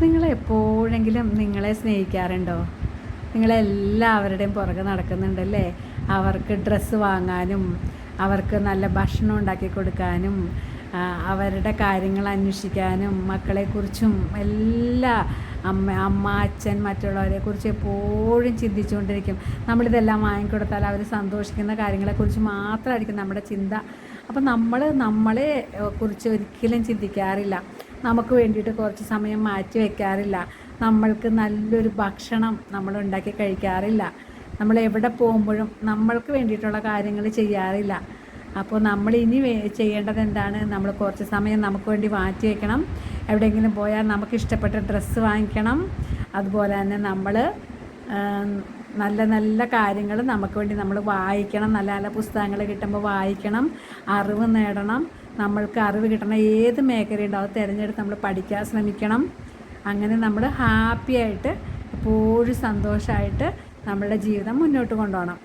നിങ്ങളെപ്പോഴെങ്കിലും നിങ്ങളെ സ്നേഹിക്കാറുണ്ടോ? നിങ്ങളെല്ലാവരുടെയും പുറകെ നടക്കുന്നുണ്ടല്ലേ? അവർക്ക് ഡ്രസ്സ് വാങ്ങാനും അവർക്ക് നല്ല ഭക്ഷണം ഉണ്ടാക്കി കൊടുക്കാനും അവരുടെ കാര്യങ്ങൾ അന്വേഷിക്കാനും മക്കളെക്കുറിച്ചും അമ്മ അച്ഛൻ മറ്റുള്ളവരെക്കുറിച്ച് എപ്പോഴും ചിന്തിച്ചുകൊണ്ടിരിക്കും. നമ്മളിതെല്ലാം വാങ്ങിക്കൊടുത്താൽ അവർ സന്തോഷിക്കുന്ന കാര്യങ്ങളെക്കുറിച്ച് മാത്രമായിരിക്കും നമ്മുടെ ചിന്ത. അപ്പം നമ്മളെ കുറിച്ച് ഒരിക്കലും ചിന്തിക്കാറില്ല. നമുക്ക് വേണ്ടിയിട്ട് കുറച്ച് സമയം മാറ്റി വയ്ക്കാറില്ല. നമ്മൾക്ക് നല്ലൊരു ഭക്ഷണം നമ്മൾ ഉണ്ടാക്കി കഴിക്കാറില്ല. നമ്മൾ എവിടെ പോകുമ്പോഴും നമ്മൾക്ക് വേണ്ടിയിട്ടുള്ള കാര്യങ്ങൾ ചെയ്യാറില്ല. അപ്പോൾ നമ്മൾ ഇനി ചെയ്യേണ്ടത് എന്താണ്? നമ്മൾ കുറച്ച് സമയം നമുക്ക് വേണ്ടി മാറ്റി വയ്ക്കണം. എവിടെയെങ്കിലും പോയാൽ നമുക്ക് ഇഷ്ടപ്പെട്ട ഡ്രസ്സ് വാങ്ങിക്കണം. അതുപോലെ തന്നെ നമ്മൾ നല്ല നല്ല കാര്യങ്ങൾ നമുക്ക് വേണ്ടി നമ്മൾ വായിക്കണം. നല്ല നല്ല പുസ്തകങ്ങൾ കിട്ടുമ്പോൾ വായിക്കണം, അറിവ് നേടണം. നമ്മൾക്ക് അറിവ് കിട്ടണ ഏത് മേഖലയുണ്ടോ അത് തിരഞ്ഞെടുത്ത് നമ്മൾ പഠിക്കാൻ ശ്രമിക്കണം. അങ്ങനെ നമ്മൾ ഹാപ്പി ആയിട്ട് എപ്പോഴും സന്തോഷമായിട്ട് നമ്മളുടെ ജീവിതം മുന്നോട്ട് കൊണ്ടുപോകണം.